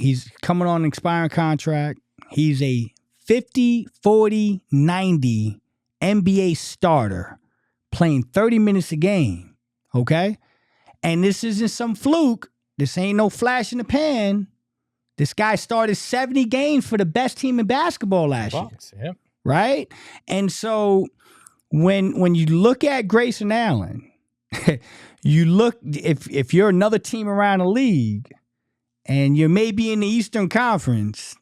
He's coming on an expiring contract. He's a 50, 40, 90 NBA starter playing 30 minutes a game, okay? And this isn't some fluke. This ain't no flash in the pan. This guy started 70 games for the best team in basketball last year, Yep. right? And so when you look at Grayson Allen, you look, if you're another team around the league and you're maybe in the Eastern Conference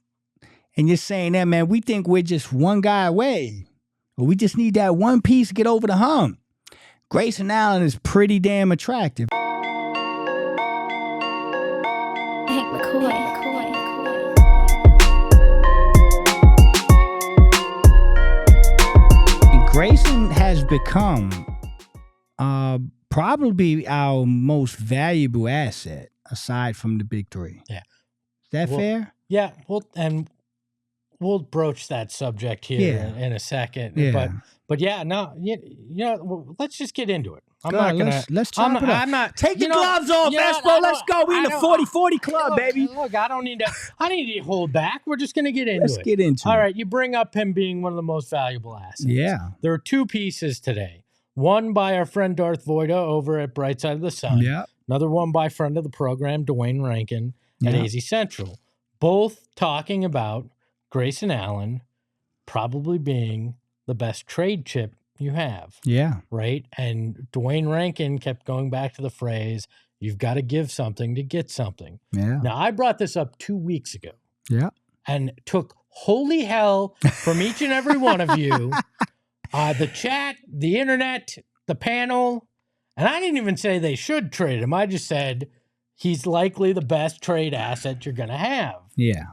and you're saying that, man, we think we're just one guy away, or we just need that one piece to get over the hump. Grayson Allen is pretty damn attractive. Grayson has become probably our most valuable asset aside from the big three. Yeah. Is that fair? Yeah. We'll broach that subject here in a second. Yeah. But yeah, no, well, let's just get into it. Let's chop it up. Take your gloves off, Espo. Let's go. We in the 40-40 club, baby. Look, I don't need to hold back. We're just going to get into it. Let's get into it. All right, you bring up him being one of the most valuable assets. Yeah. There are two pieces today. One by our friend Darth Voida over at Bright Side of the Sun. Yeah. Another one by friend of the program, Dwayne Rankin at AZ Central. Both talking about Grayson Allen probably being the best trade chip you have. Yeah. Right? And Dwayne Rankin kept going back to the phrase, you've got to give something to get something. Yeah. Now, I brought this up 2 weeks ago. Yeah. And took holy hell from each and every one of you, the chat, the internet, the panel. And I didn't even say they should trade him. I just said he's likely the best trade asset you're going to have. Yeah.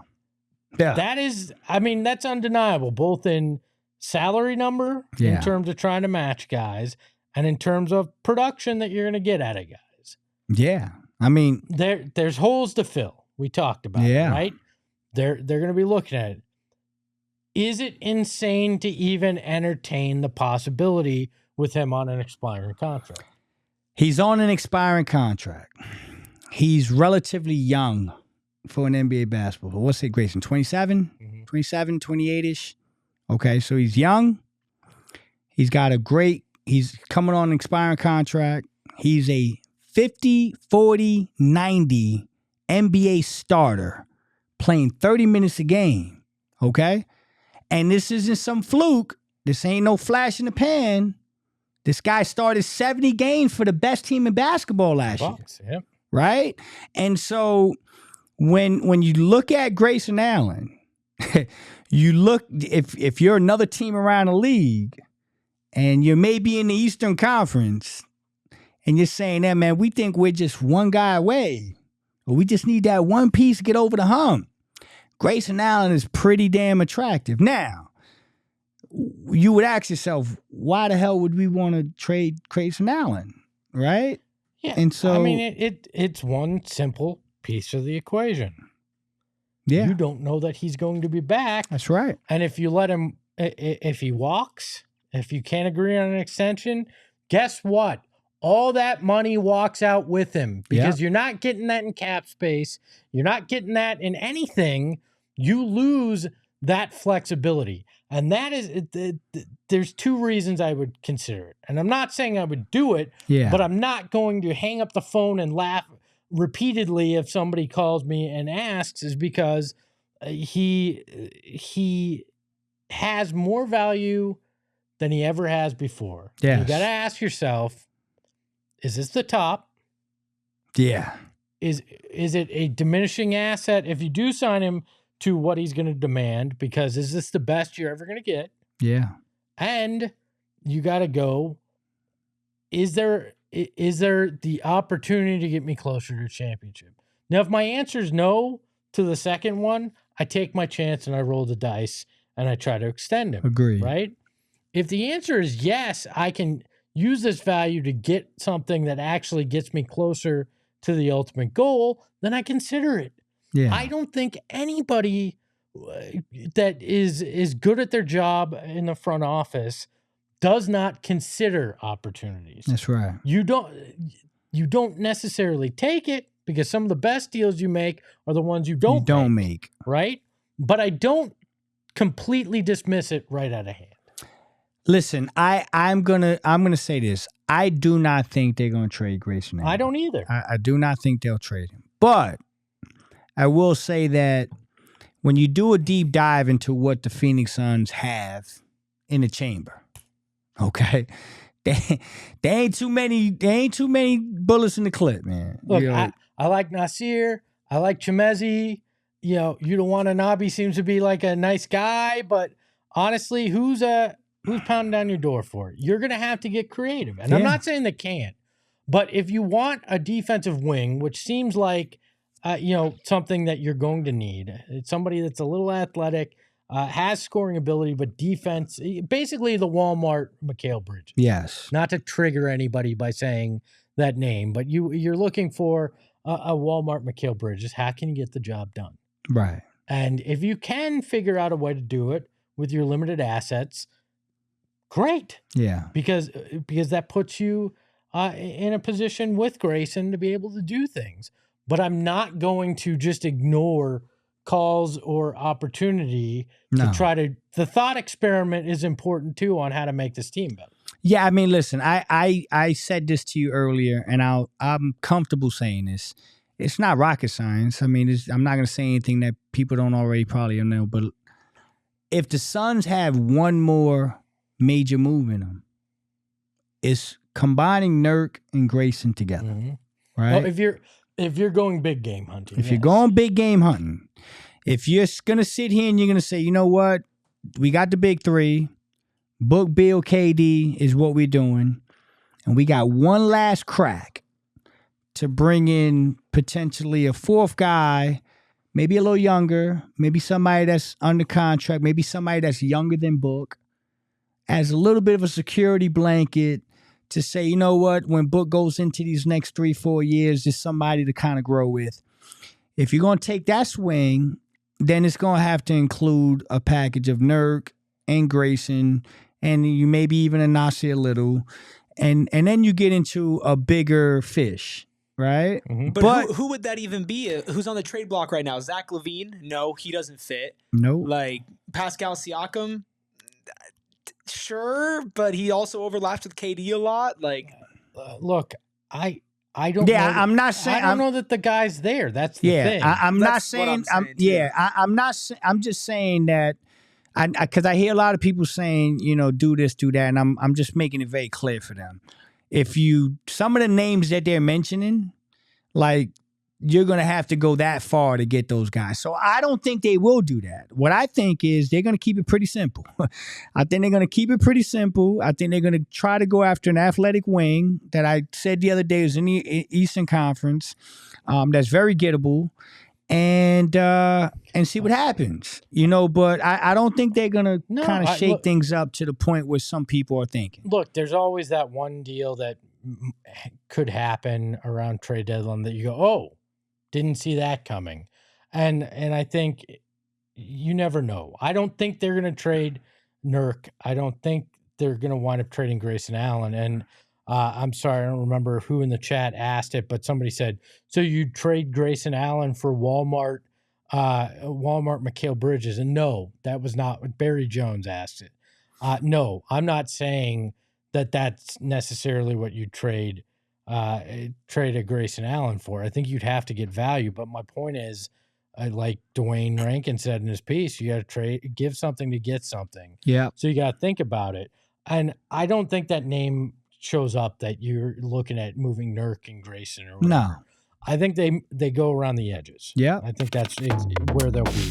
Yeah. That is, I mean, that's undeniable, both in salary number, in terms of trying to match guys, and in terms of production that you're going to get out of guys. Yeah. I mean, there's holes to fill. We talked about it, right? They're going to be looking at it. Is it insane to even entertain the possibility with him on an expiring contract? He's on an expiring contract. He's relatively young for an NBA basketball. What's it, Grayson? 27? 27, 28-ish? Okay, so he's young. He's coming on an expiring contract. He's a 50, 40, 90 NBA starter playing 30 minutes a game, okay? And this isn't some fluke. This ain't no flash in the pan. This guy started 70 games for the best team in basketball last year. Yep. Right? And so when you look at Grayson Allen, you look, if you're another team around the league and you're maybe in the Eastern Conference and you're saying that, man, we think we're just one guy away, or we just need that one piece to get over the hump. Grayson Allen is pretty damn attractive. Now, you would ask yourself, why the hell would we want to trade Grayson Allen, right? Yeah, and so I mean, it's one simple piece of the equation. Yeah, you don't know that he's going to be back. That's right. And if you let him, if he walks, if you can't agree on an extension, guess what? All that money walks out with him, because you're not getting that in cap space. You're not getting that in anything. You lose that flexibility. And that is, there's two reasons I would consider it. And I'm not saying I would do it, but I'm not going to hang up the phone and laugh repeatedly if somebody calls me and asks, is because he has more value than he ever has before. Yes. You got to ask yourself, is this the top? Yeah. Is it a diminishing asset if you do sign him to what he's going to demand? Because is this the best you're ever going to get? Yeah. And you got to go, is there the opportunity to get me closer to a championship? Now, if my answer is no to the second one, I take my chance and I roll the dice and I try to extend him. Agreed. Right? If the answer is yes, I can use this value to get something that actually gets me closer to the ultimate goal, then I consider it. Yeah. I don't think anybody that is good at their job in the front office does not consider opportunities. That's right. You don't necessarily take it, because some of the best deals you make are the ones you don't make. Right? But I don't completely dismiss it right out of hand. Listen, I'm gonna say this. I do not think they're gonna trade Grayson Allen. I don't either. I do not think they'll trade him. But I will say that when you do a deep dive into what the Phoenix Suns have in the chamber, okay, there ain't too many bullets in the clip, man. Look, I like Nasir. I like Chemezi. You know, Utawanabe seems to be like a nice guy, but honestly, who's pounding down your door for it? You're going to have to get creative. And I'm not saying they can't, but if you want a defensive wing, which seems like, something that you're going to need, it's somebody that's a little athletic, has scoring ability, but defense, basically the Walmart Mikal Bridges. Yes. Not to trigger anybody by saying that name, but you're looking for a Walmart Mikal Bridges. How can you get the job done? Right. And if you can figure out a way to do it with your limited assets, great. Yeah. Because that puts you in a position with Grayson to be able to do things. But I'm not going to just ignore calls or opportunity to try to. The thought experiment is important too on how to make this team better. Yeah, I mean, listen, I said this to you earlier, and I'm comfortable saying this. It's not rocket science. I mean, I'm not going to say anything that people don't already probably know. But if the Suns have one more major move in them, it's combining Nurk and Grayson together, right? Well, if you're going big game hunting, if you're going big game hunting, if you're going to sit here and you're going to say, you know what, we got the big three, Book, Bill, KD is what we're doing, and we got one last crack to bring in potentially a fourth guy, maybe a little younger, maybe somebody that's under contract, maybe somebody that's younger than Book, as a little bit of a security blanket to say, you know what, when Book goes into these next 3-4 years, there's somebody to kind of grow with. If you're going to take that swing, then it's going to have to include a package of Nurk and Grayson, and you maybe even a Nasir Little, and then you get into a bigger fish, right? Mm-hmm. But who would that even be? Who's on the trade block right now? Zach LaVine? No, he doesn't fit. No. Like Pascal Siakam? Sure, but he also overlaps with KD a lot. Like, look, I don't. Yeah, know I'm not saying. I don't know that the guy's there. That's the thing. I'm not saying. I'm not. I'm just saying that. Because I hear a lot of people saying, do this, do that, and I'm just making it very clear for them. Some of the names that they're mentioning, like, you're going to have to go that far to get those guys. So I don't think they will do that. What I think is they're going to keep it pretty simple. I think they're going to keep it pretty simple. I think they're going to try to go after an athletic wing that I said the other day was in the Eastern Conference. That's very gettable. And see what happens, but I don't think they're going to kind of shake things up to the point where some people are thinking. Look, there's always that one deal that could happen around trade deadline that you go, oh, didn't see that coming. And I think you never know. I don't think they're going to trade Nurk. I don't think they're going to wind up trading Grayson Allen. And I'm sorry, I don't remember who in the chat asked it, but somebody said, so you trade Grayson Allen for Walmart Mikal Bridges? And no, that was not what Barry Jones asked it. No, I'm not saying that that's necessarily what you trade a Grayson Allen for. I think you'd have to get value. But my point is, like Dwayne Rankin said in his piece, you got to give something to get something. Yeah. So you got to think about it. And I don't think that name shows up that you're looking at moving Nurk and Grayson or whatever. No. I think they go around the edges. Yeah. I think that's where they'll be.